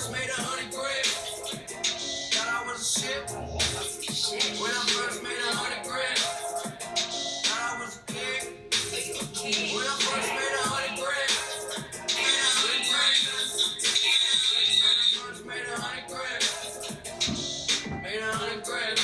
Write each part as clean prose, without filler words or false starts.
first made 100 grand, thought I was a shit. When I first made 100 grand, thought I was a king. When I first made 100 grand, made 100 grand, made 100 grand.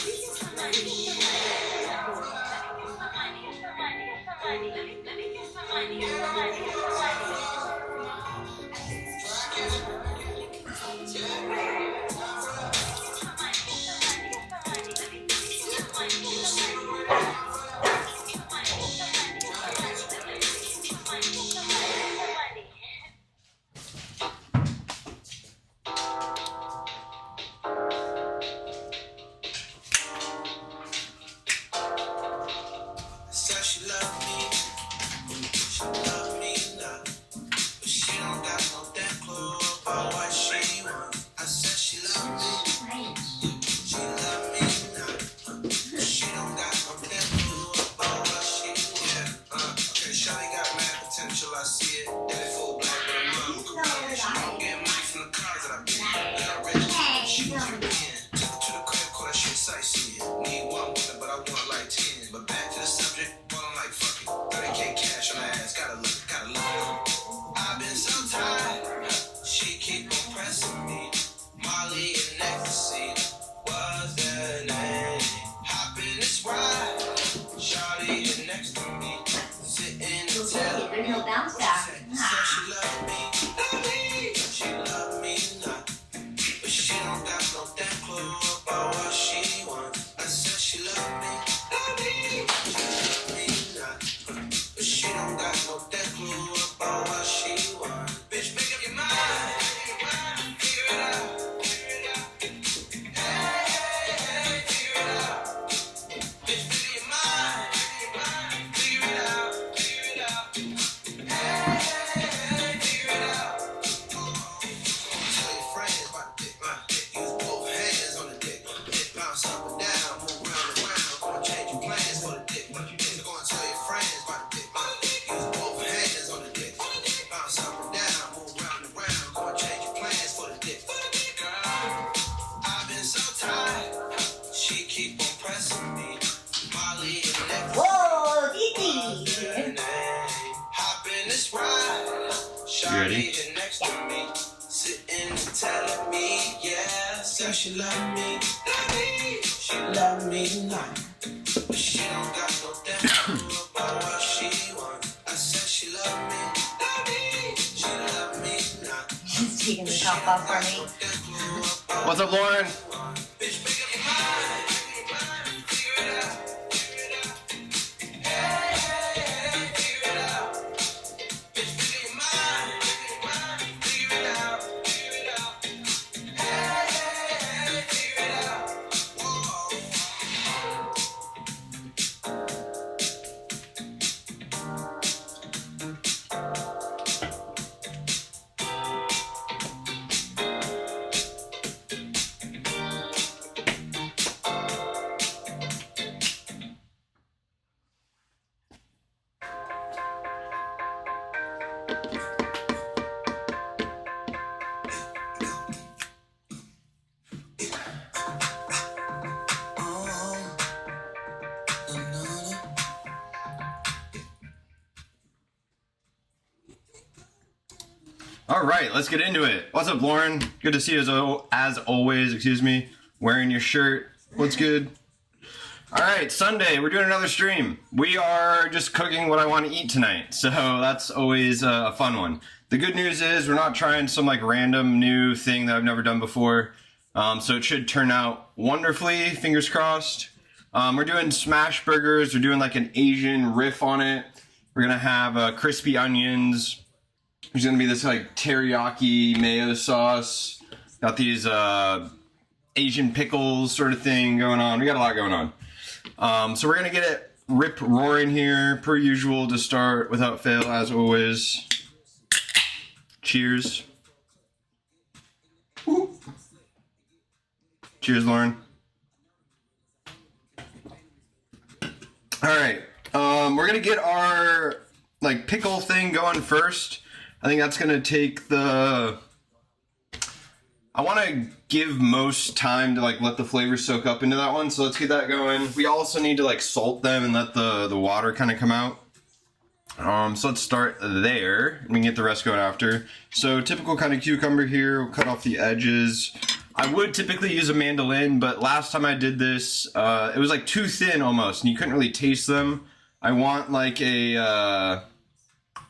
You ready? She love me, she love me tonight. But she don't got no damn clue about what she wants. I said she love me, she love me tonight. She's taking the top off for me. What's up, Lauren? All right, let's get into it. What's up, Lauren? Good to see you as always, excuse me. Wearing your shirt. What's good? All right, Sunday, we're doing another stream. We are just cooking what I want to eat tonight, so that's always a fun one. The good news is we're not trying some like random new thing that I've never done before, so it should turn out wonderfully, fingers crossed. We're doing smash burgers. We're doing like an Asian riff on it. We're gonna have crispy onions. There's gonna be this like teriyaki mayo sauce. Got these Asian pickles sort of thing going on. We got a lot going on. So we're gonna get it rip roaring here, per usual, to start without fail, as always. Cheers. Woo. Cheers, Lauren. All right, we're gonna get our like pickle thing going first. I think that's gonna take the I want to give most time to like let the flavor soak up into that one, so let's get that going. We also need to like salt them and let the water kind of come out. So let's start there. We can get the rest going after. So typical kind of cucumber here. We'll cut off the edges. I would typically use a mandolin, but last time I did this, it was like too thin almost, and you couldn't really taste them. I want like a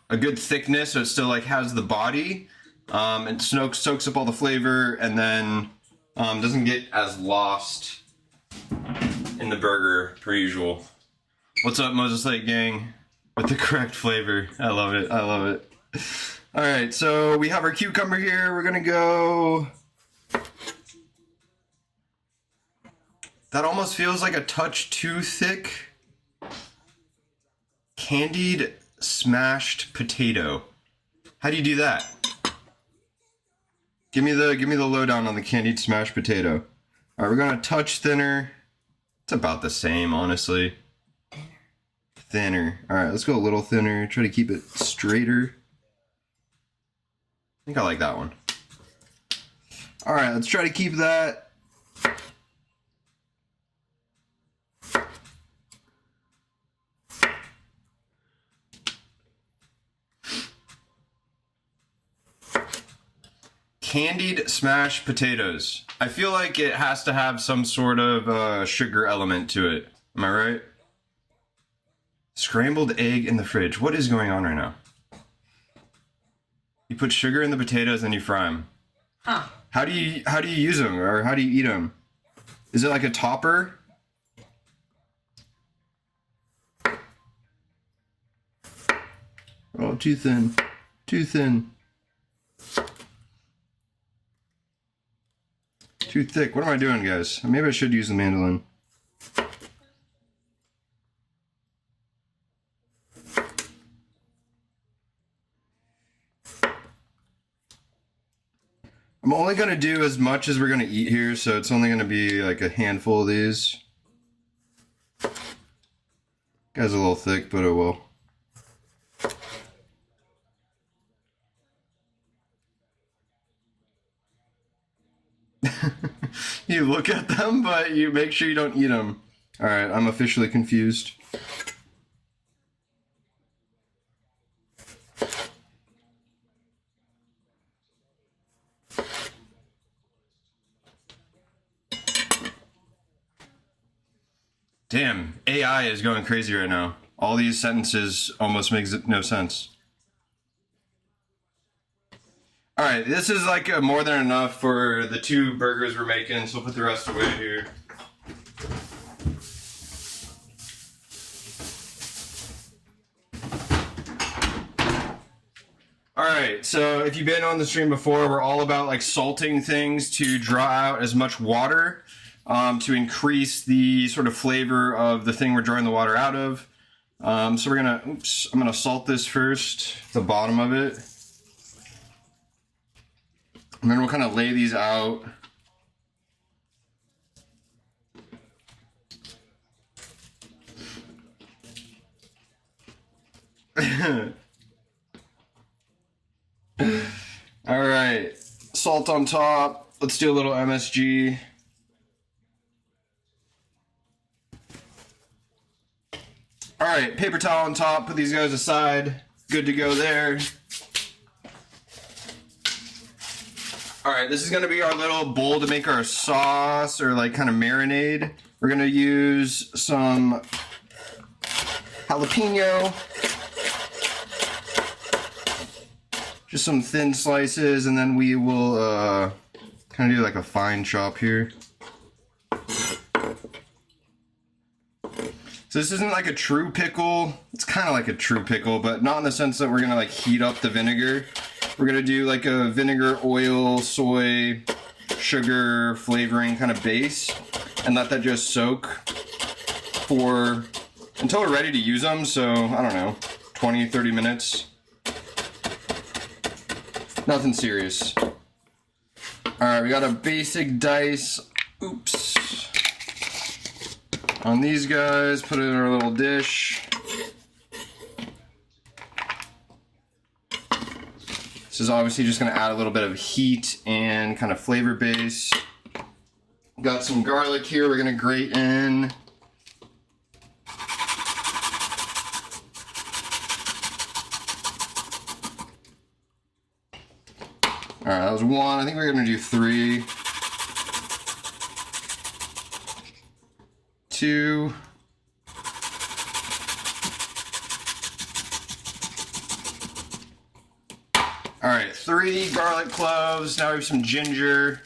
good thickness, so it still like has the body. And soaks up all the flavor, and then doesn't get as lost in the burger per usual. What's up, Moses Lake gang? With the correct flavor. I love it. I love it. All right, so we have our cucumber here. We're gonna go. That almost feels like a touch too thick. Candied smashed potato. How do you do that? Give me the lowdown on the candied smashed potato. All right, we're gonna touch thinner. It's about the same, honestly. Thinner. All right, let's go a little thinner. Try to keep it straighter. I think I like that one. All right, let's try to keep that. Candied smashed potatoes. I feel like it has to have some sort of sugar element to it. Am I right? Scrambled egg in the fridge. What is going on right now? You put sugar in the potatoes and you fry them. Huh. How do you use them, or how do you eat them? Is it like a topper? Oh, too thin. Too thin. Too thick. What am I doing, guys? Maybe I should use the mandolin. I'm only going to do as much as we're going to eat here, so it's only going to be like a handful of these. Guy's a little thick, but oh well. You look at them, but you make sure you don't eat them. All right, I'm officially confused. Damn, AI is going crazy right now. All these sentences almost makes no sense. All right, this is like more than enough for the 2 burgers we're making, so we'll put the rest away here. All right, so if you've been on the stream before, we're all about like salting things to draw out as much water to increase the sort of flavor of the thing we're drawing the water out of. So we're gonna, I'm gonna salt this first, the bottom of it. And then we'll kind of lay these out. All right, salt on top. Let's do a little MSG. All right, paper towel on top. Put these guys aside. Good to go there. All right, this is gonna be our little bowl to make our sauce or like kind of marinade. We're gonna use some jalapeno, just some thin slices, and then we will kind of do like a fine chop here. So this isn't like a true pickle. It's kind of like a true pickle, but not in the sense that we're gonna like heat up the vinegar. We're gonna do like a vinegar, oil, soy, sugar flavoring kind of base, and let that just soak for until we're ready to use them. So I don't know, 20, 30 minutes. Nothing serious. All right, we got a basic dice. Oops. On these guys, put it in our little dish. This is obviously just going to add a little bit of heat and kind of flavor base. Got some garlic here we're going to grate in. Alright, that was one. I think we're going to do 3. 2. Alright, 3 garlic cloves. Now we have some ginger.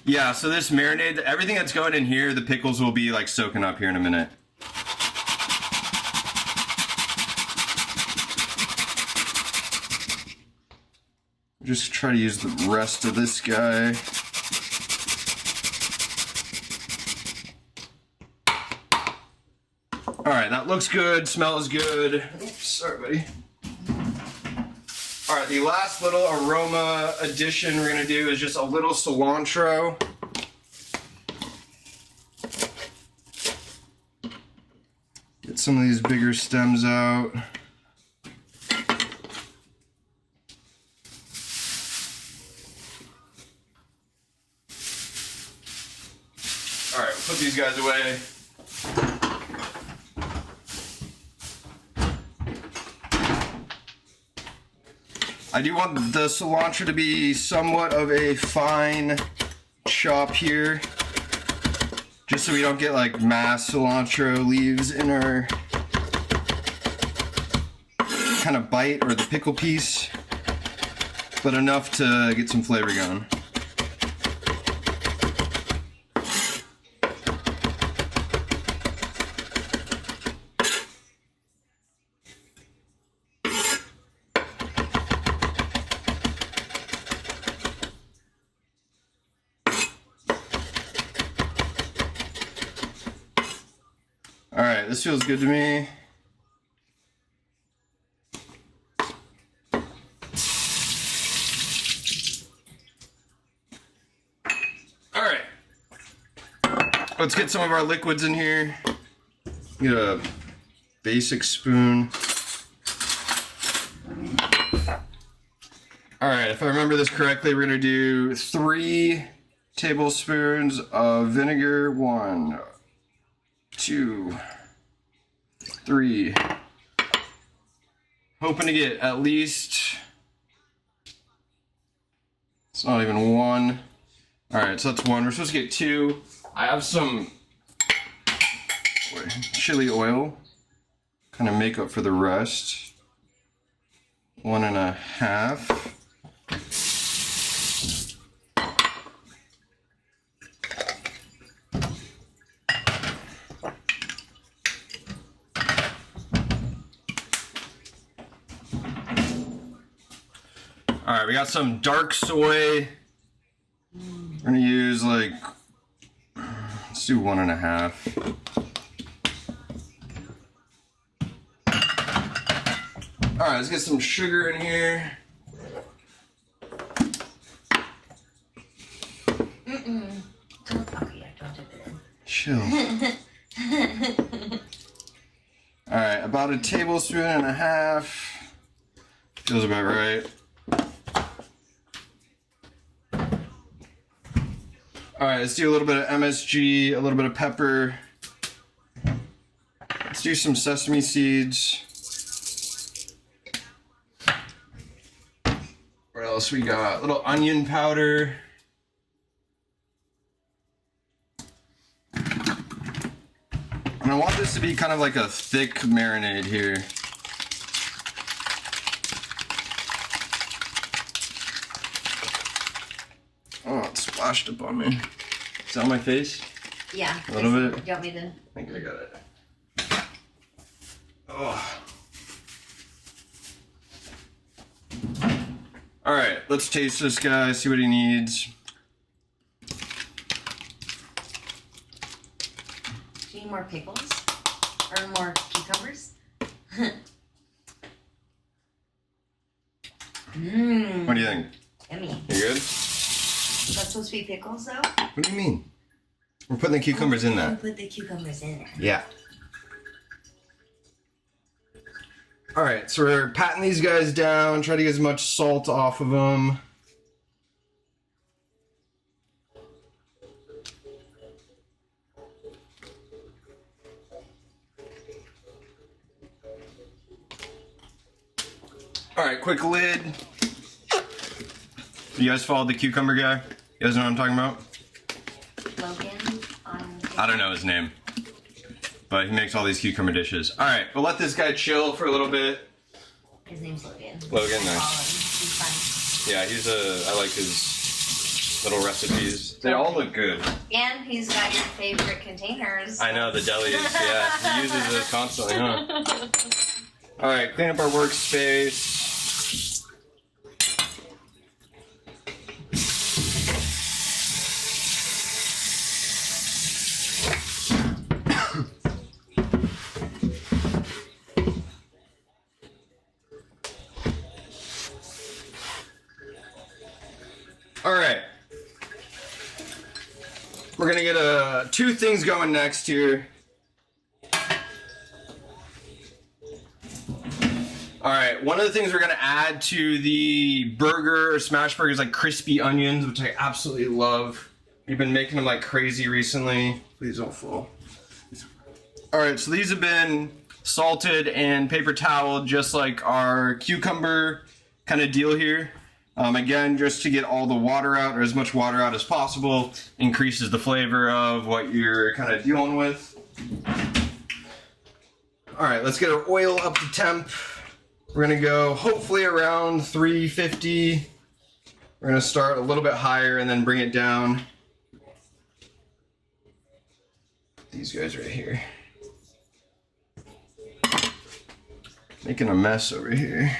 Yeah, so this marinade, everything that's going in here, the pickles will be like soaking up here in a minute. Just try to use the rest of this guy. Alright, that looks good, smells good. Oops, sorry, buddy. Alright, the last little aroma addition we're gonna do is just a little cilantro. Get some of these bigger stems out. Alright, we'll put these guys away. I do want the cilantro to be somewhat of a fine chop here, just so we don't get like mass cilantro leaves in our kind of bite or the pickle piece, but enough to get some flavor going. Alright, this feels good to me. Alright. Let's get some of our liquids in here. Get a basic spoon. Alright, if I remember this correctly, we're going to do 3 tablespoons of vinegar. 1, 2, 3. Hoping to get at least, it's not even 1. Alright, so that's 1. We're supposed to get 2. I have some chili oil, kind of make up for the rest. 1.5. Alright, we got some dark soy. We're gonna use like, let's do 1.5. Alright, let's get some sugar in here. Chill. Alright, about 1.5 tablespoons. Feels about right. Alright, let's do a little bit of MSG, a little bit of pepper. Let's do some sesame seeds. What else we got? A little onion powder. And I want this to be kind of like a thick marinade here. Oh, it splashed up on me. Is that on my face? Yeah. A little bit? Do you want me to? I think I got it. Oh. Alright, let's taste this guy, see what he needs. Do you need more pickles? Or more cucumbers? Mmm. What do you think? Yummy. You good? That's supposed to be pickles, though? What do you mean? We're putting the cucumbers in that. Put the cucumbers in there. Yeah. All right, so we're patting these guys down, try to get as much salt off of them. All right, quick lid. You guys followed the cucumber guy? You guys know what I'm talking about? Logan on. I don't know his name, but he makes all these cucumber dishes. All right, we'll let this guy chill for a little bit. His name's Logan. Logan, nice. He's fun. Yeah, I like his little recipes. They all look good. And he's got your favorite containers. I know, the delis, yeah. He uses those constantly, huh? All right, clean up our workspace. All right. We're gonna get two things going next here. All right, one of the things we're gonna add to the burger or smash burger is like crispy onions, which I absolutely love. We've been making them like crazy recently. Please don't fall. All right, so these have been salted and paper toweled just like our cucumber kind of deal here. Again, just to get all the water out, or as much water out as possible, increases the flavor of what you're kind of dealing with. All right, let's get our oil up to temp. We're gonna go hopefully around 350. We're gonna start a little bit higher and then bring it down. These guys right here. Making a mess over here.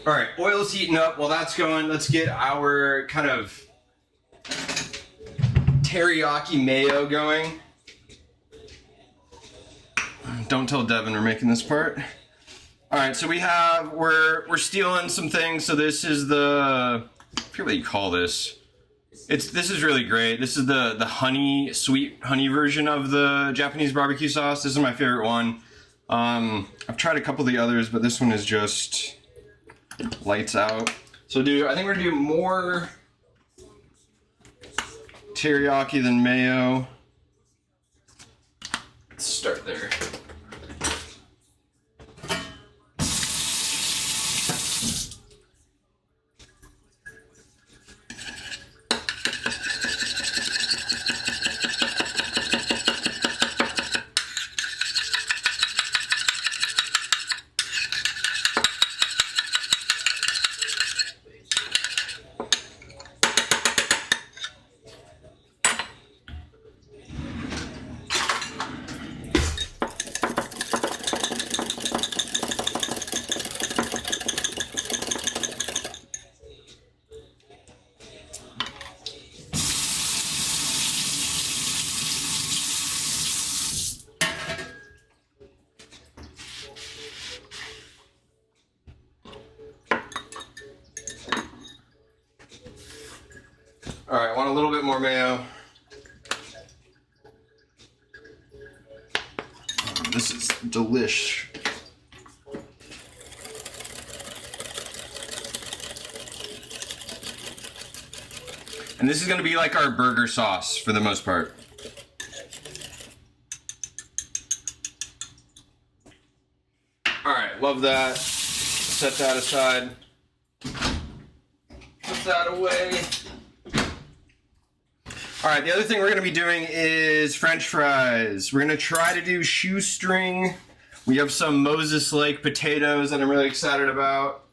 All right, oil's heating up. While that's going, let's get our kind of teriyaki mayo going. Don't tell Devin we're making this part. All right, so we're stealing some things. So this is I forget what you call this. This is really great. This is the sweet honey version of the Japanese barbecue sauce. This is my favorite one. I've tried a couple of the others, but this one is just lights out. So I think we're gonna do more teriyaki than mayo. Let's start there. All right, I want a little bit more mayo. Oh, this is delish. And this is gonna be like our burger sauce for the most part. All right, love that. Set that aside. Put that away. All right, the other thing we're gonna be doing is French fries. We're gonna try to do shoestring. We have some Moses Lake potatoes that I'm really excited about.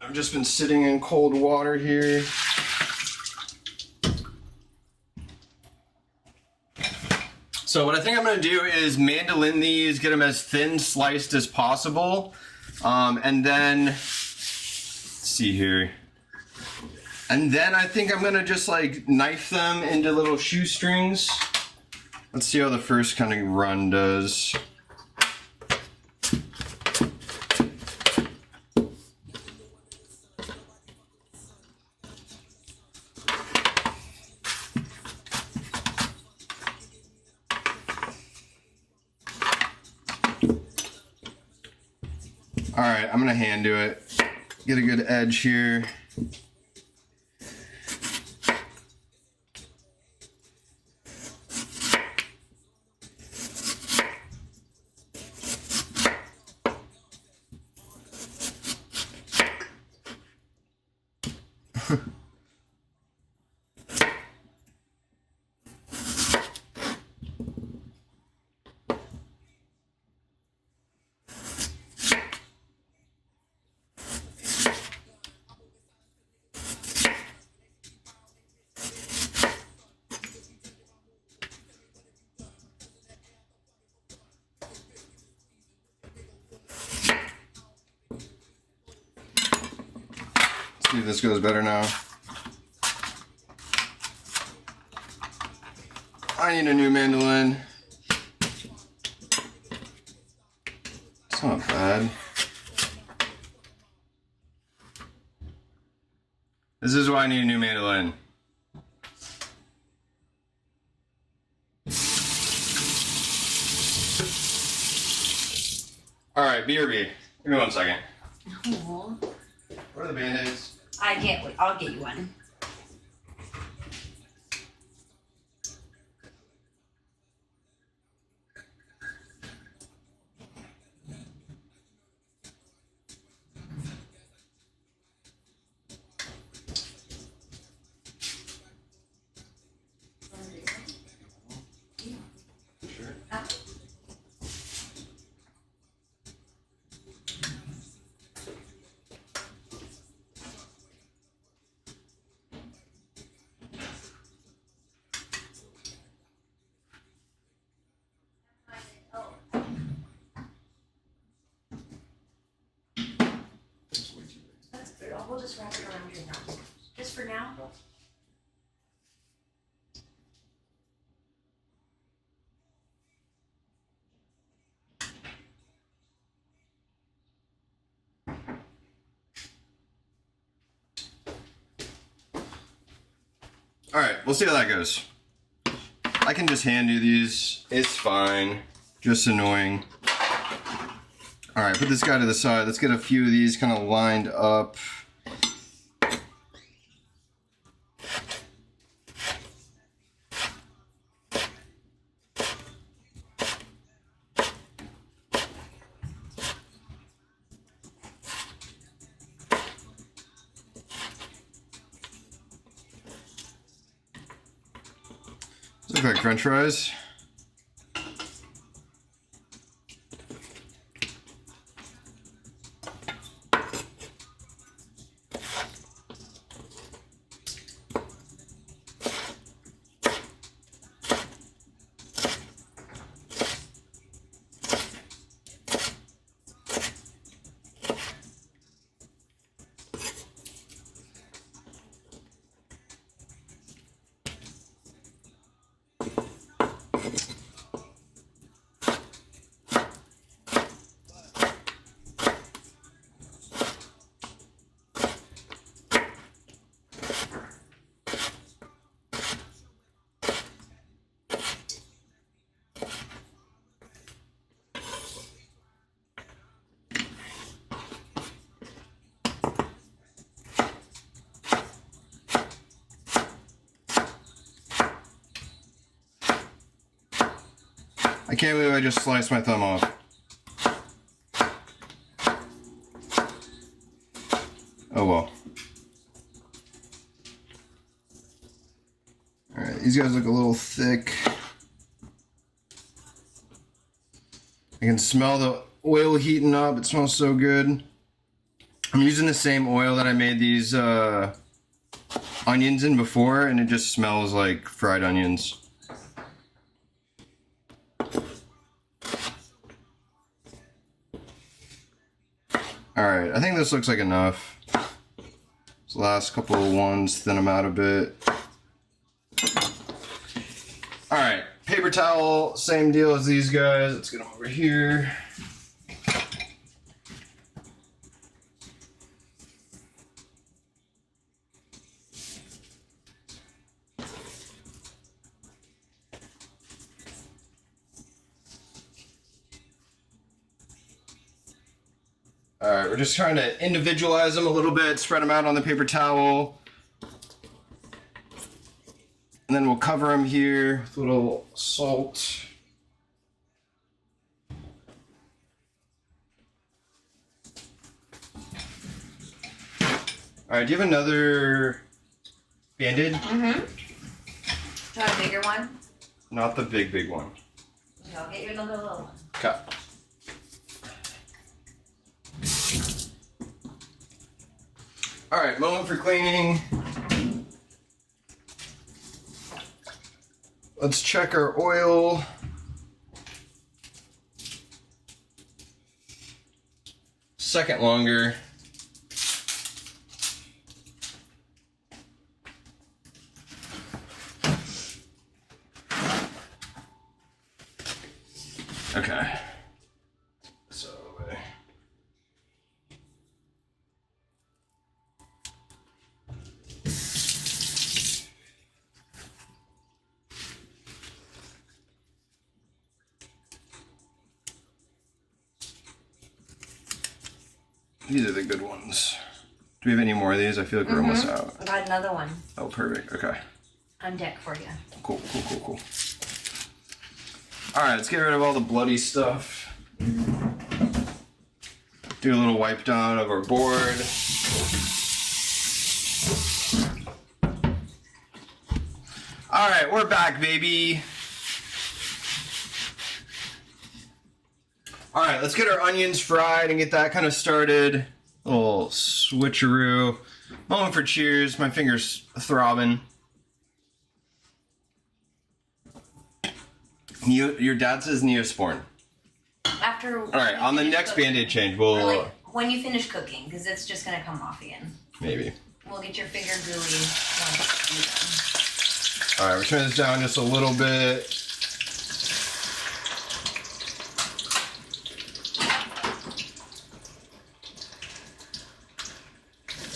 I've just been sitting in cold water here. So what I think I'm gonna do is mandolin these, get them as thin sliced as possible. And then, let's see here. And then I think I'm gonna just like knife them into little shoestrings. Let's see how the first kind of run does. All right, I'm gonna hand do it. Get a good edge here. See if this goes better now. I need a new mandolin. It's not bad. This is why I need a new mandolin. Alright, BRB. Give me 1 second. Oh. What are the band-aids? I'll get you one. Sure. That's good. We'll just wrap it around your neck. Just for now. Alright, we'll see how that goes. I can just hand do these. It's fine. Just annoying. Alright, put this guy to the side. Let's get a few of these kind of lined up. Look like French fries. I can't believe I just sliced my thumb off. Oh well. Alright, these guys look a little thick. I can smell the oil heating up. It smells so good. I'm using the same oil that I made these onions in before, and it just smells like fried onions. Alright, I think this looks like enough. This last couple of ones, thin them out a bit. Alright, paper towel, same deal as these guys. Let's get them over here. All right, we're just trying to individualize them a little bit, spread them out on the paper towel. And then we'll cover them here with a little salt. All right, do you have another Band-Aid? Mm-hmm. Do you want a bigger one? Not the big one. Okay, I'll get you another little one. Okay. All right, moment for cleaning. Let's check our oil. Second longer. Okay. So these are the good ones. Do we have any more of these? I feel like we're almost out. I got another one Oh, perfect. Okay. on deck for you. Cool. All right, let's get rid of all the bloody stuff. Do a little wipe down of our board. All right, we're back, baby. All right, let's get our onions fried and get that kind of started. A little switcheroo. Moment for cheers. My finger's throbbing. Your dad says Neosporin. After. All right, on the next Band-Aid change, Or we'll like when you finish cooking, because it's just gonna come off again. maybe. We'll get your finger gooey once All right, we're turning this down just a little bit.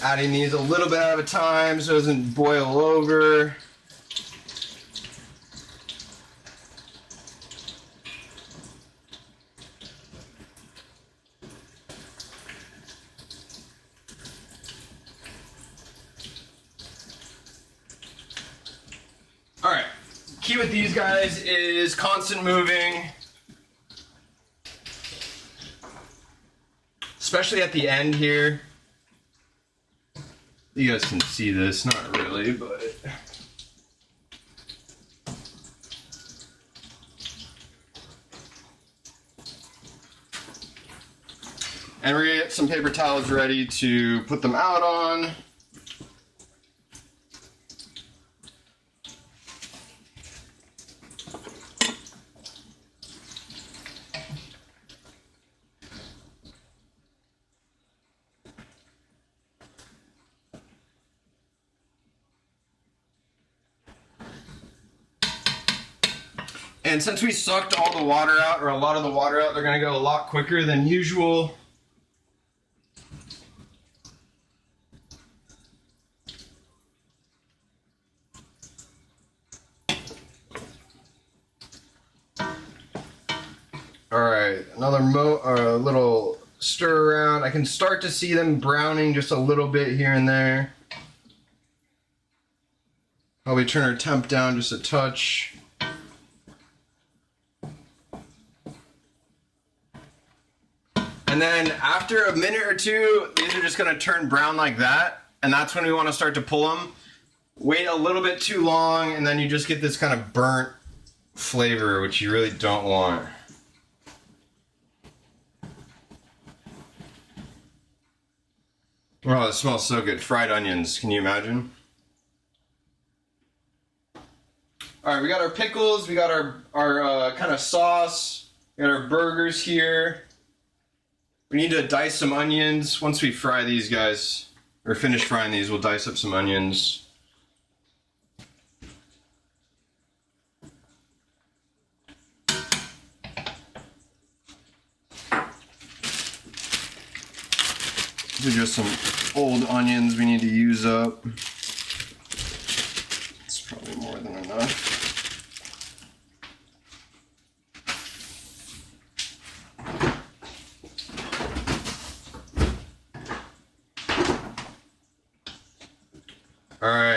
Adding these a little bit at a time so it doesn't boil over. All right, key with these guys is constant moving, especially at the end here. You guys can see this, not really, but and we're gonna get some paper towels ready to put them out on. And since we sucked all the water out, or a lot of the water out, they're gonna go a lot quicker than usual. All right, another little stir around. I can start to see them browning just a little bit here and there. Probably turn our temp down just a touch. And then after a minute or two, these are just gonna turn brown like that. And that's when we wanna start to pull them. Wait a little bit too long, and then you just get this kind of burnt flavor, which you really don't want. Oh, it smells so good. Fried onions, can you imagine? All right, we got our pickles, we got our kind of sauce, we got our burgers here. We need to dice some onions. Once we fry these guys, or finish frying these, we'll dice up some onions. These are just some old onions we need to use up. It's probably more than enough.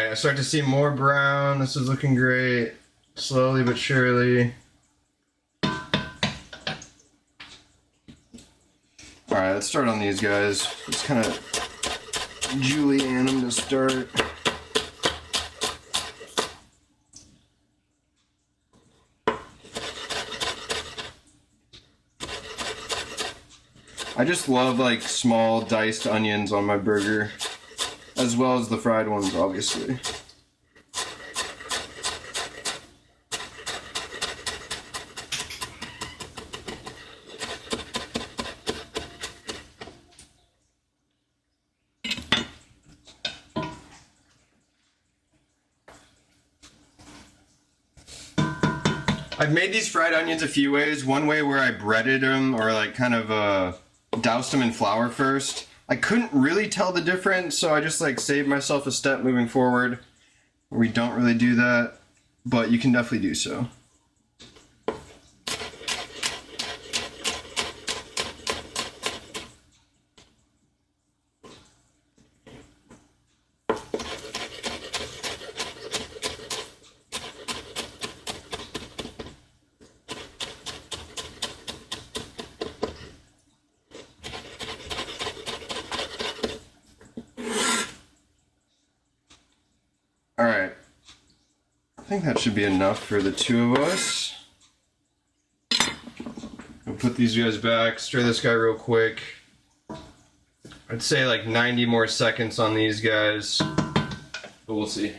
right, I start to see more brown. This is looking great. Slowly but surely. Alright, let's start on these guys. Let's kind of julienne them to start. I just love like small diced onions on my burger, as well as the fried ones, obviously. I've made these fried onions a few ways. One way where I breaded them or like kind of doused them in flour first. I couldn't really tell the difference, so I just like saved myself a step moving forward. We don't really do that, but you can definitely do so. Alright, I think that should be enough for the two of us. I'll put these guys back, stir this guy real quick. I'd say like 90 more seconds on these guys, but we'll see.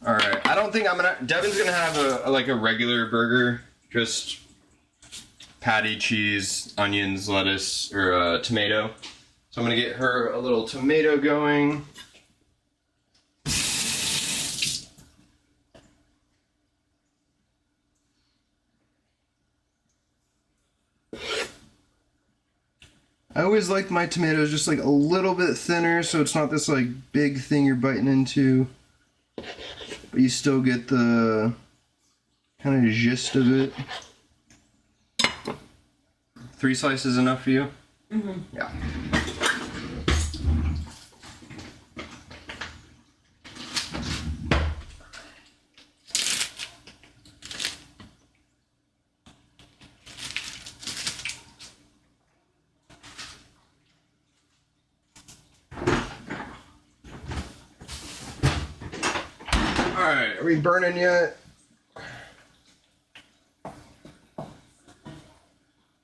Alright, I don't think Devin's gonna have a regular burger, just patty, cheese, onions, lettuce, or tomato. So I'm gonna get her a little tomato going. I always like my tomatoes just like a little bit thinner, so it's not this like big thing you're biting into. But you still get the kind of gist of it. 3 slices enough for you? Mm-hmm. Yeah. Alright, are we burning yet?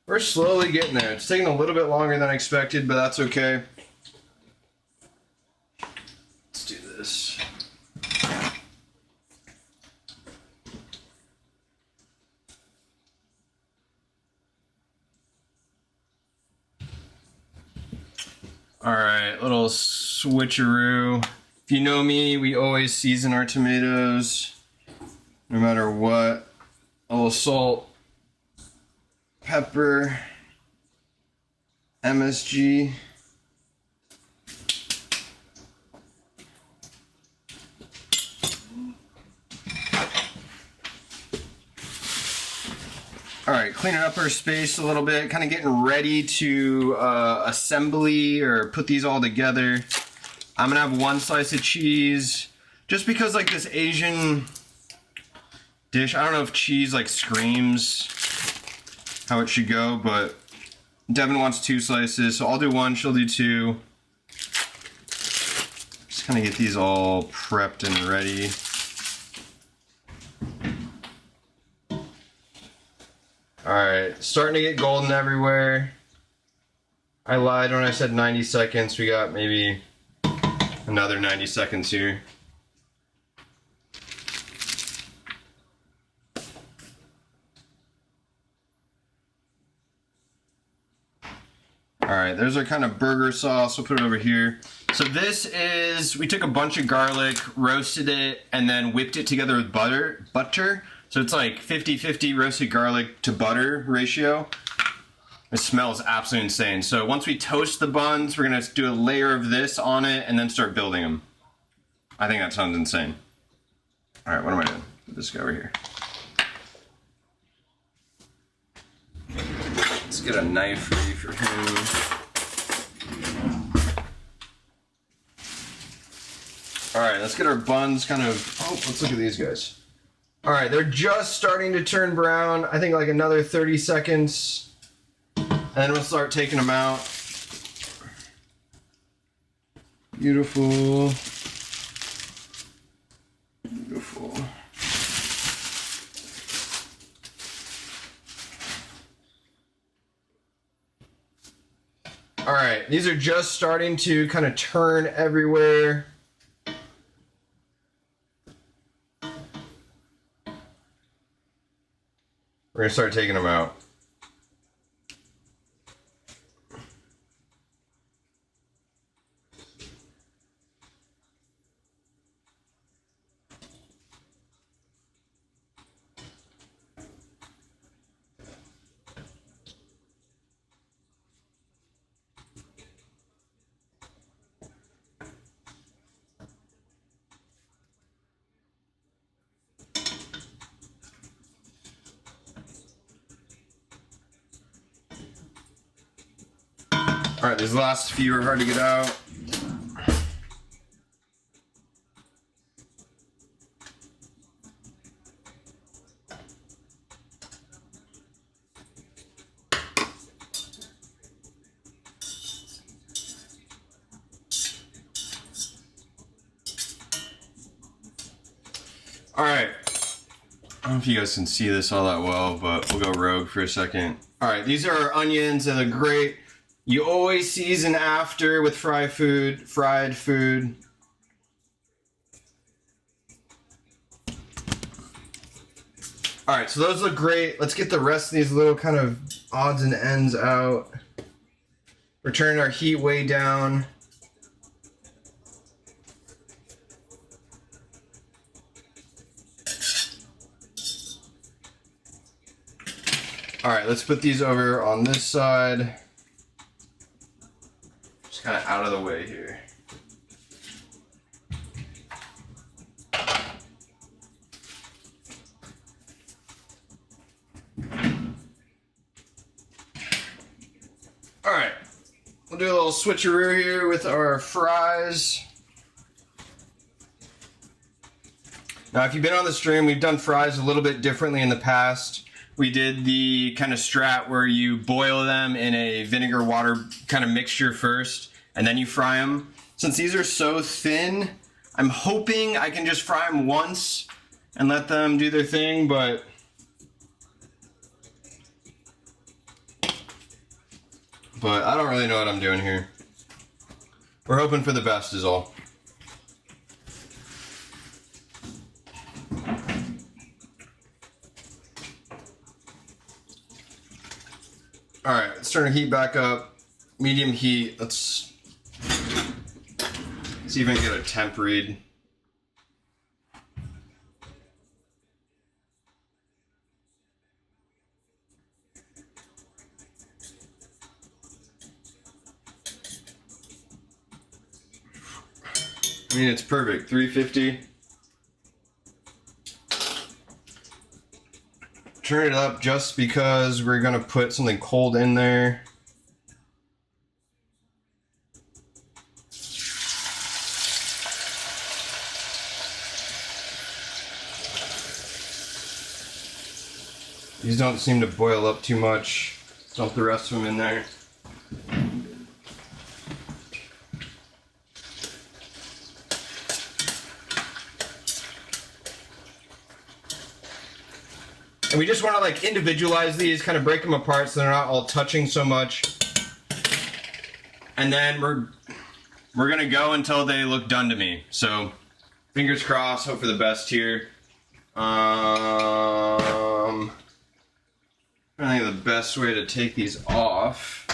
We're slowly getting there. It's taking a little bit longer than I expected, but that's okay. Let's do this. Alright, little switcheroo. If you know me, we always season our tomatoes, no matter what. A little salt, pepper, MSG. Alright, cleaning up our space a little bit, kind of getting ready to assembly or put these all together. I'm gonna have 1 slice of cheese, just because like this Asian dish, I don't know if cheese like screams how it should go, but Devin wants 2 slices, so I'll do 1, she'll do 2. Just kind of get these all prepped and ready. Alright, starting to get golden everywhere. I lied when I said 90 seconds, we got maybe another 90 seconds here. Alright, there's our kind of burger sauce. We'll put it over here. So this is, we took a bunch of garlic, roasted it, and then whipped it together with butter. So it's like 50-50 roasted garlic to butter ratio. It smells absolutely insane. So once we toast the buns, we're gonna do a layer of this on it and then start building them. I think that sounds insane. Alright, what am I doing? Put this guy over here. Let's get a knife ready for him. Alright, let's get our buns kind of... Oh, let's look at these guys. Alright, they're just starting to turn brown. I think like another 30 seconds. And then we'll start taking them out. Beautiful. Beautiful. Alright, these are just starting to kind of turn everywhere. We're gonna start taking them out. Alright, these last few are hard to get out. Alright. I don't know if you guys can see this all that well, but we'll go rogue for a second. Alright, these are our onions, and they're great. You always season after with fried food. Alright, so those look great. Let's get the rest of these little kind of odds and ends out. We're turning our heat way down. Alright, let's put these over on this side. Just kind of out of the way here. Alright, we'll do a little switcheroo here with our fries. Now, if you've been on the stream, we've done fries a little bit differently in the past. We did the kind of strat where you boil them in a vinegar water kind of mixture first, and then you fry them. Since these are so thin, I'm hoping I can just fry them once and let them do their thing, but I don't really know what I'm doing here. We're hoping for the best is all. Alright, let's turn the heat back up. Medium heat. Let's see if I can get a temp read. I mean, it's perfect. 350. Turn it up just because we're gonna put something cold in there. These don't seem to boil up too much. Dump the rest of them in there. And we just want to like individualize these, kind of break them apart so they're not all touching so much. And then we're gonna go until they look done to me. So fingers crossed, hope for the best here. I think the best way to take these off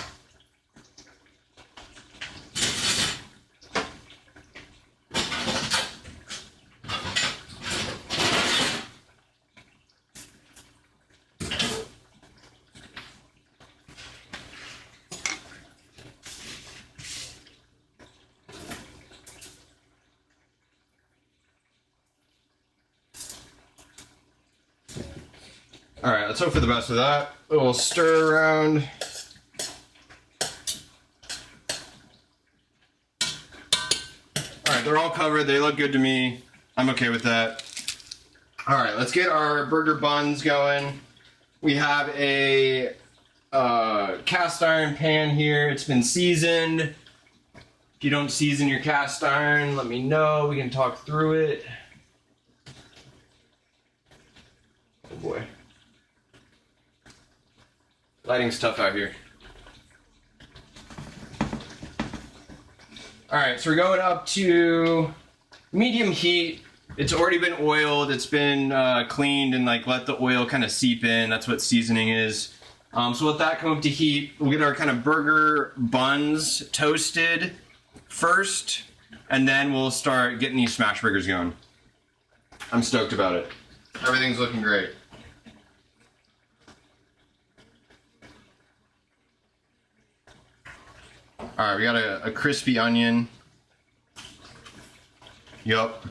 All right, let's hope for the best with that. A little stir around. All right, they're all covered. They look good to me. I'm okay with that. All right, let's get our burger buns going. We have a cast iron pan here. It's been seasoned. If you don't season your cast iron, let me know. We can talk through it. Oh boy. Lighting's tough out here. All right, so we're going up to medium heat. It's already been oiled. It's been cleaned and like let the oil kind of seep in. That's what seasoning is. So let that come up to heat. We'll get our kind of burger buns toasted first, and then we'll start getting these smash burgers going. I'm stoked about it. Everything's looking great. All right, we got a crispy onion. Yup.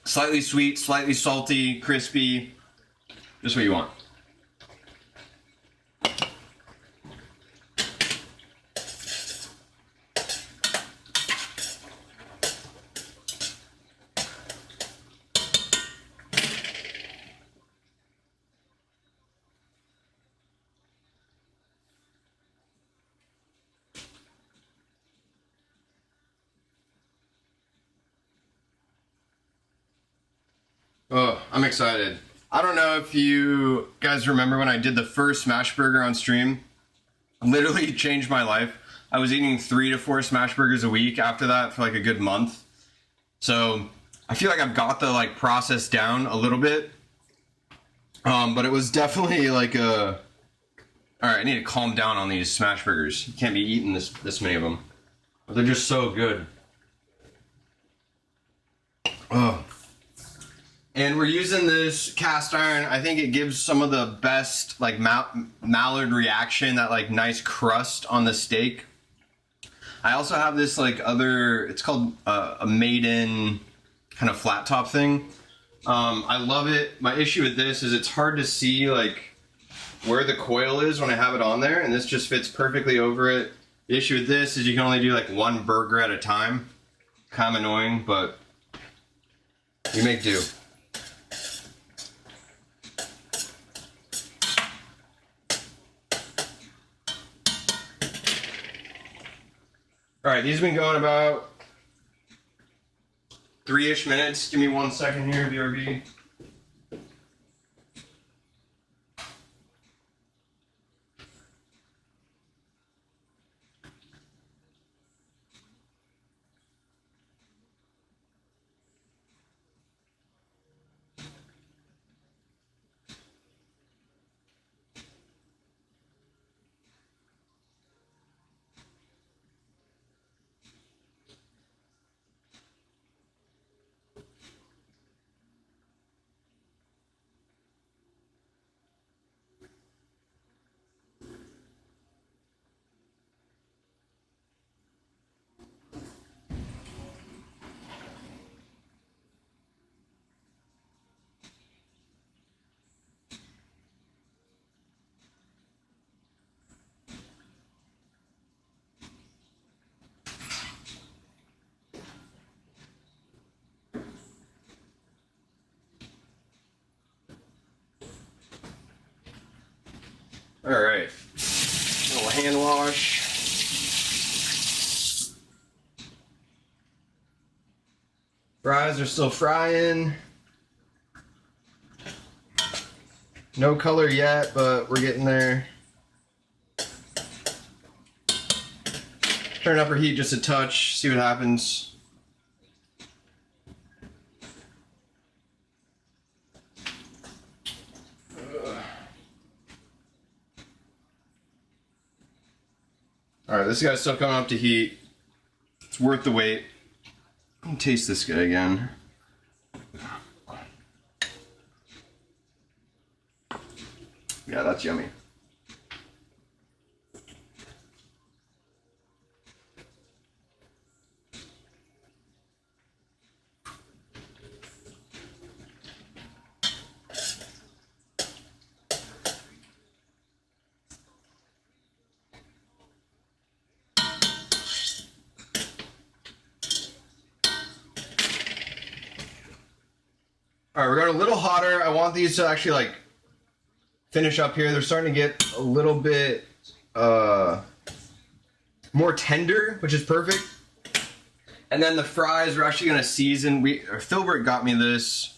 Slightly sweet, slightly salty, crispy. Just what you want. Oh, I'm excited. I don't know if you guys remember when I did the first smash burger on stream. Literally changed my life. I was eating 3 to 4 smash burgers a week after that for like a good month. So I feel like I've got the like process down a little bit. But it was definitely like a... Alright, I need to calm down on these smash burgers. You can't be eating this many of them. But they're just so good. Oh. And we're using this cast iron. I think it gives some of the best like Maillard reaction, that like nice crust on the steak. I also have this like other, it's called a Maiden kind of flat top thing. I love it. My issue with this is it's hard to see like where the coil is when I have it on there, and this just fits perfectly over it. The issue with this is you can only do like one burger at a time. Kind of annoying, but we make do. All right, these have been going about 3-ish minutes. Give me 1 second here, BRB. All right, a little hand wash. Fries are still frying. No color yet, but we're getting there. Turn up our heat just a touch, see what happens. Alright, this guy's still coming up to heat. It's worth the wait. Let me taste this guy again. Yeah, that's yummy. All right, we're going a little hotter. I want these to actually like finish up here. They're starting to get a little bit more tender, which is perfect. And then the fries we're actually gonna season. Filbert got me this.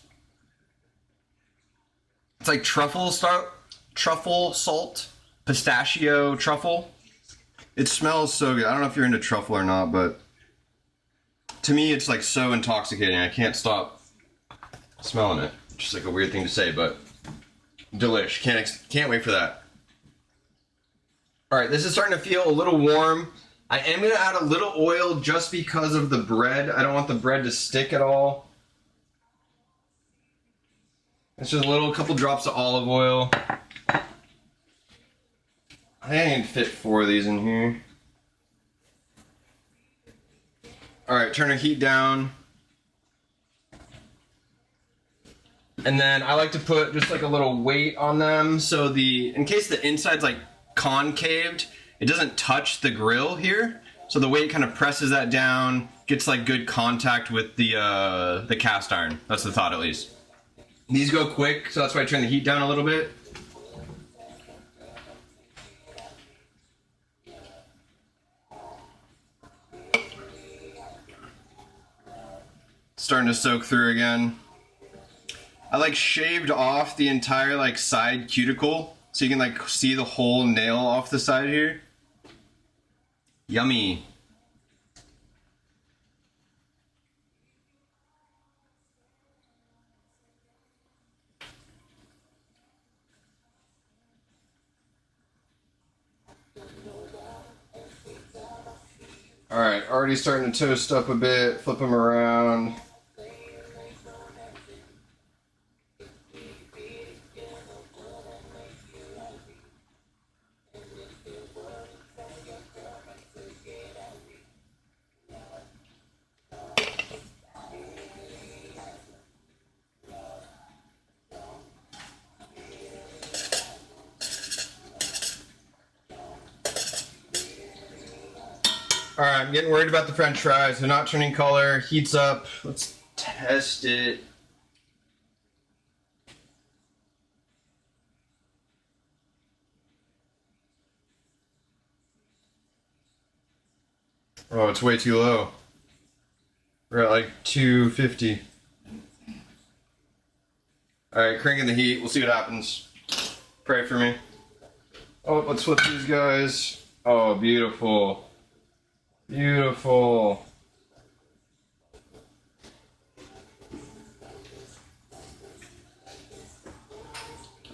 It's like truffle salt, pistachio truffle. It smells so good. I don't know if you're into truffle or not, but to me it's like so intoxicating. I can't stop smelling it. Just like a weird thing to say, but delish. Can't wait for that. All right, this is starting to feel a little warm. I am going to add a little oil just because of the bread. I don't want the bread to stick at all. It's just a couple drops of olive oil. I think I can fit 4 of these in here. All right, turn the heat down. And then I like to put just like a little weight on them so in case the inside's like concaved, it doesn't touch the grill here, so the weight kind of presses that down, gets like good contact with the cast iron. That's the thought, at least. These go quick, so that's why I turn the heat down a little bit. Starting to soak through again. I like shaved off the entire like side cuticle so you can like see the whole nail off the side here. Yummy. All right, already starting to toast up a bit, flip them around. Alright, I'm getting worried about the french fries. They're not turning color. Heat's up. Let's test it. Oh, it's way too low. We're at like 250. Alright, cranking the heat. We'll see what happens. Pray for me. Oh, let's flip these guys. Oh, beautiful. Beautiful.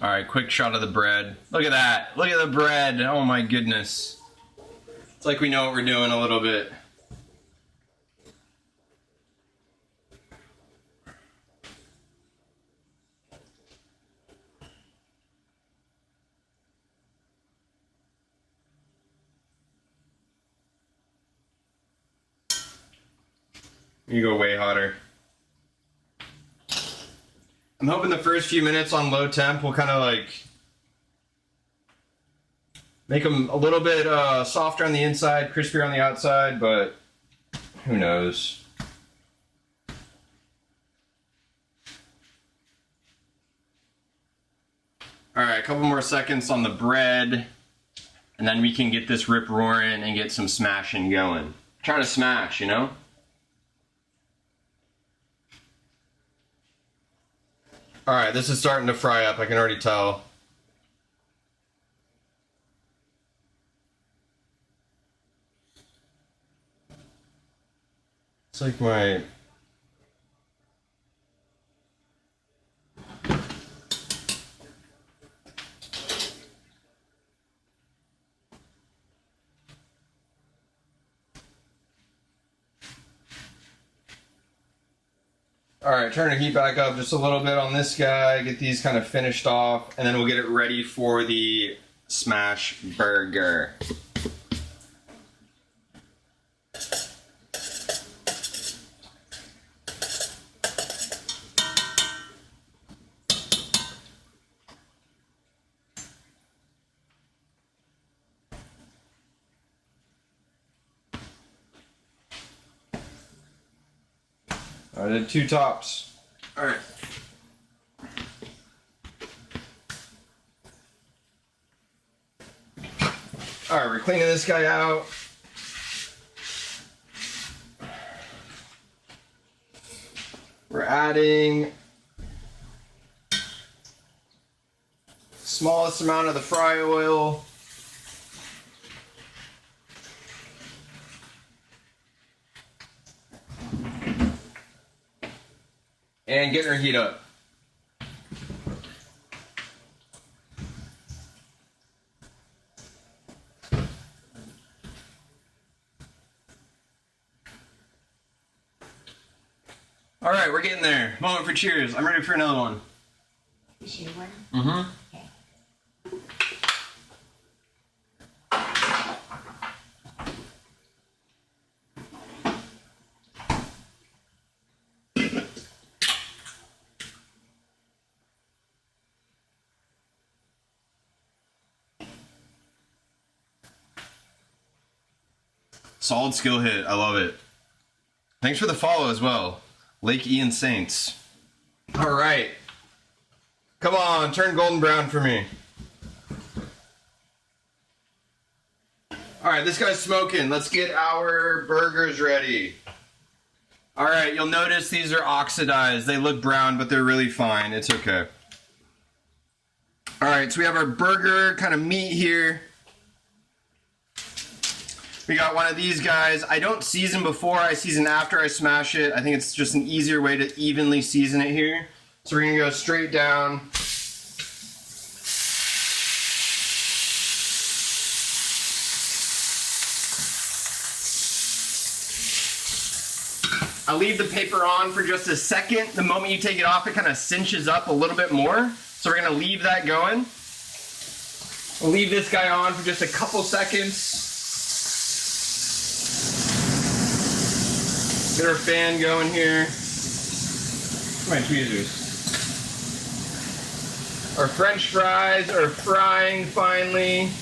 All right, quick shot of the bread. Look at that. Look at the bread. Oh my goodness. It's like we know what we're doing a little bit. You go way hotter. I'm hoping the first few minutes on low temp will kind of like make them a little bit softer on the inside, crispier on the outside, but who knows. All right, a couple more seconds on the bread, and then we can get this rip roaring and get some smashing going. Trying to smash, you know? All right, this is starting to fry up. I can already tell. It's like my... Alright, turn the heat back up just a little bit on this guy, get these kind of finished off, and then we'll get it ready for the smash burger. I did 2 tops. Alright. All right, we're cleaning this guy out. We're adding smallest amount of the fry oil. And getting her heat up. All right, we're getting there. Moment for cheers. I'm ready for another one. Is you one? Mm-hmm. Okay. Solid skill hit. I love it. Thanks for the follow as well. Lake Ian Saints. All right. Come on, turn golden brown for me. All right, this guy's smoking. Let's get our burgers ready. All right, you'll notice these are oxidized. They look brown, but they're really fine. It's okay. All right, so we have our burger kind of meat here. We got one of these guys. I don't season before, I season after I smash it. I think it's just an easier way to evenly season it here. So we're gonna go straight down. I leave the paper on for just a second. The moment you take it off, it kind of cinches up a little bit more. So we're gonna leave that going. We'll leave this guy on for just a couple seconds. Get our fan going here. My tweezers. Our French fries are frying finally.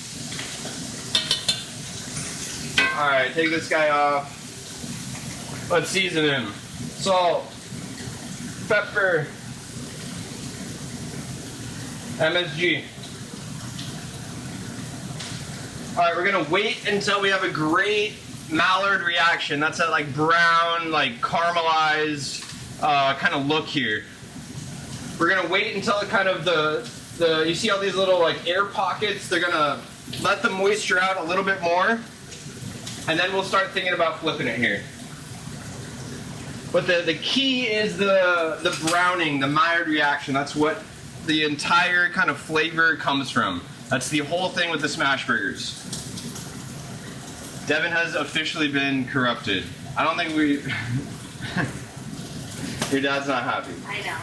All right, take this guy off. Let's season him. Salt, pepper, MSG. All right, we're gonna wait until we have a great Maillard reaction. That's that like brown, like caramelized kind of look here. We're gonna wait until it kind of the you see all these little like air pockets. They're gonna let the moisture out a little bit more, and then we'll start thinking about flipping it here. But the key is the browning, the Maillard reaction. That's what the entire kind of flavor comes from. That's the whole thing with the smash burgers. Devin has officially been corrupted. I don't think we... Your dad's not happy. I know.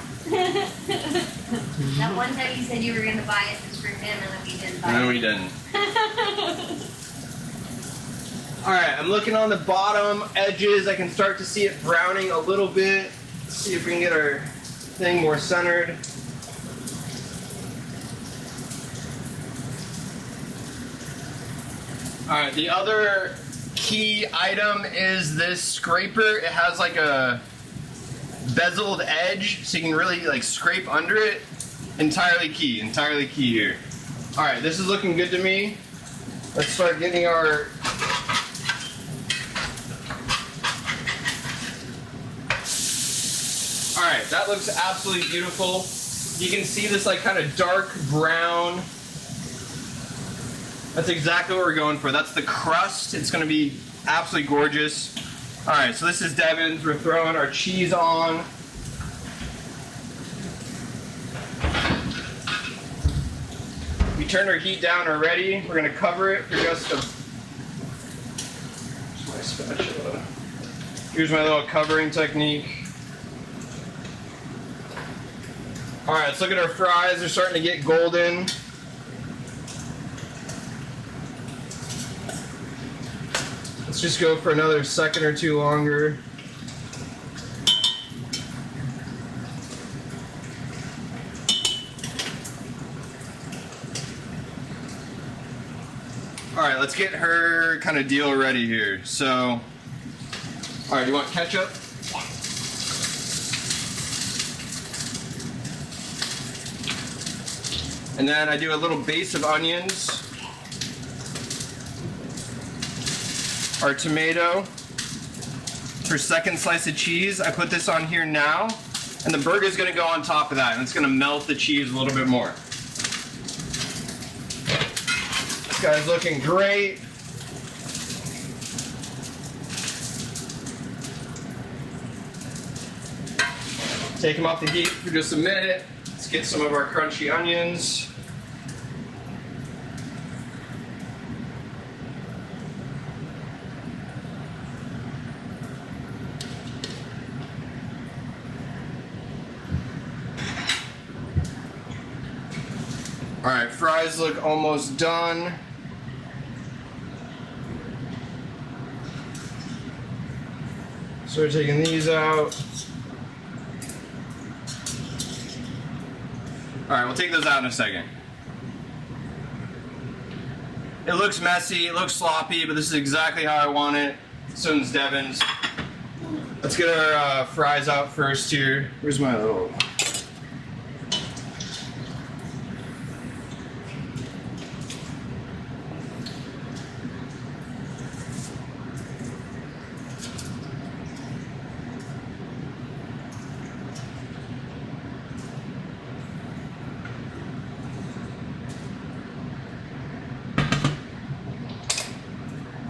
That one time you said you were going to buy it just for him and then we didn't buy it. No, we didn't. Alright, I'm looking on the bottom edges. I can start to see it browning a little bit. Let's see if we can get our thing more centered. Alright, the other key item is this scraper. It has like a bezeled edge, so you can really like scrape under it. Entirely key here. Alright, this is looking good to me. Let's start getting our... Alright, that looks absolutely beautiful. You can see this like kind of dark brown. That's exactly what we're going for. That's the crust. It's going to be absolutely gorgeous. All right, so this is Devin's. We're throwing our cheese on. We turned our heat down already. We're going to cover it for just a... Here's my spatula. Here's my little covering technique. All right, let's look at our fries. They're starting to get golden. Let's just go for another second or two longer. All right, let's get her kind of deal ready here. So, all right, you want ketchup? And then I do a little base of onions. our tomato, her second slice of cheese. I put this on here now, and the burger is going to go on top of that, and it's going to melt the cheese a little bit more. This guy's looking great. Take them off the heat for just a minute. Let's get some of our crunchy onions. All right, fries look almost done. So we're taking these out. All right, we'll take those out in a second. It looks messy, it looks sloppy, but this is exactly how I want it. So is Devin's. Let's get our fries out first here. Where's my little...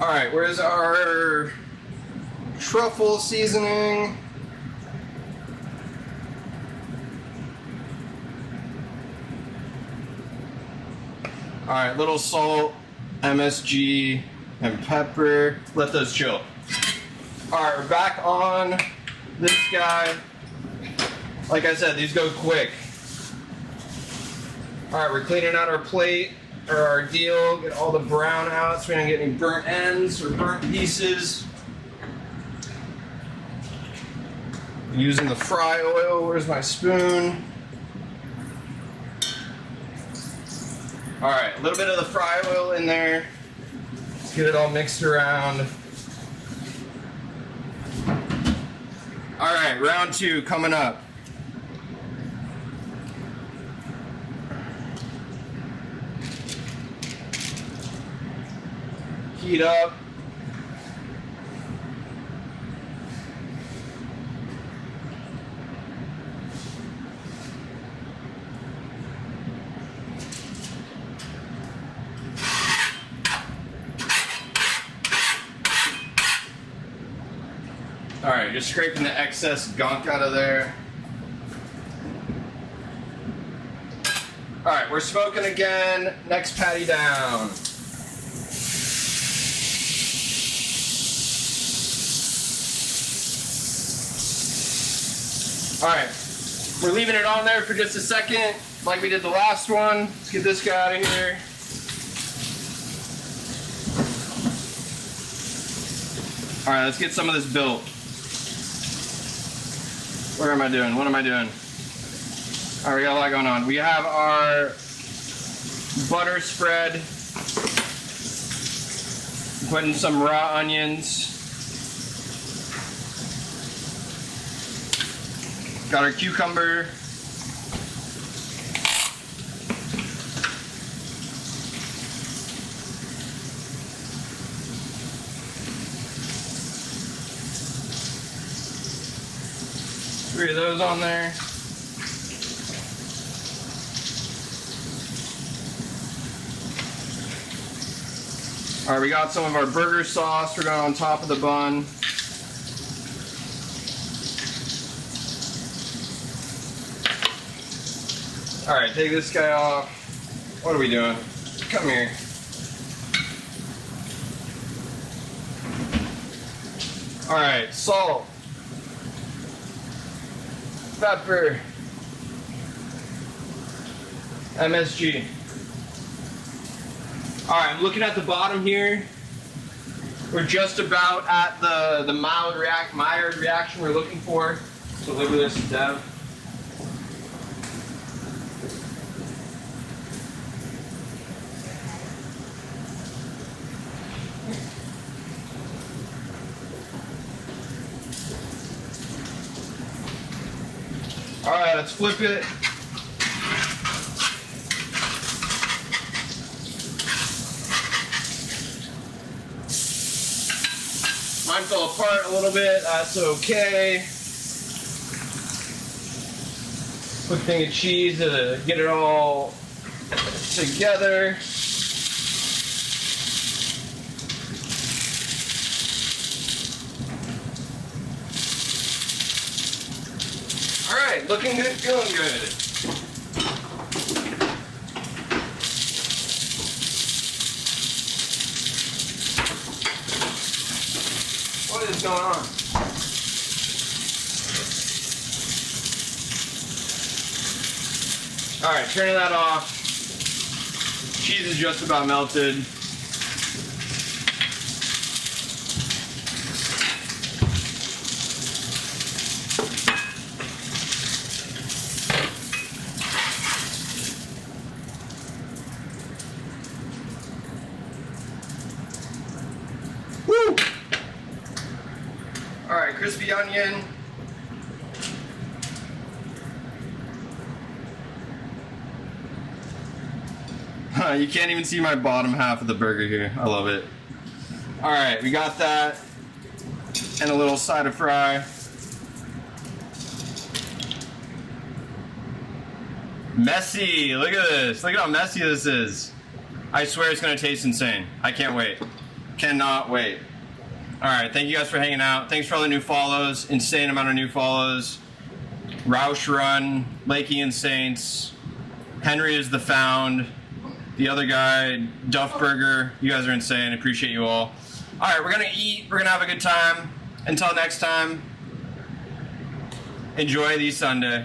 All right, where's our truffle seasoning? All right, little salt, MSG, and pepper. Let those chill. All right, we're back on this guy. Like I said, these go quick. All right, we're cleaning out our plate. Or our deal, get all the brown out so we don't get any burnt ends or burnt pieces. Using the fry oil, where's my spoon? All right, a little bit of the fry oil in there. Let's get it all mixed around. All right, round two coming up. Heat up. All right, just scraping the excess gunk out of there. All right, we're smoking again. Next patty down. All right, we're leaving it on there for just a second, like we did the last one. Let's get this guy out of here. All right, let's get some of this built. What am I doing? What am I doing? All right, we got a lot going on. We have our butter spread. Putting some raw onions. Got our cucumber. Three of those on there. All right, we got some of our burger sauce. We're going on top of the bun. All right, take this guy off. What are we doing? Come here. All right, salt, pepper, MSG. All right, I'm looking at the bottom here. We're just about at the mild reaction we're looking for. So look at this, Dev. All right, let's flip it. Mine fell apart a little bit. That's okay. Quick thing of cheese to get it all together. All right, looking good, feeling good. What is going on? All right, turning that off. Cheese is just about melted. Woo! All right, crispy onion. You can't even see my bottom half of the burger here. I love it. All right, we got that. And a little side of fry. Messy, look at this. Look at how messy this is. I swear it's gonna taste insane. I can't wait. Cannot wait. All right, thank you guys for hanging out. Thanks for all the new follows. Insane amount of new follows. Roush Run, Lakey and Saints. Henry is the Found. The other guy, Duff Burger. You guys are insane. Appreciate you all. All right, we're gonna eat. We're gonna have a good time. Until next time, enjoy the Sunday.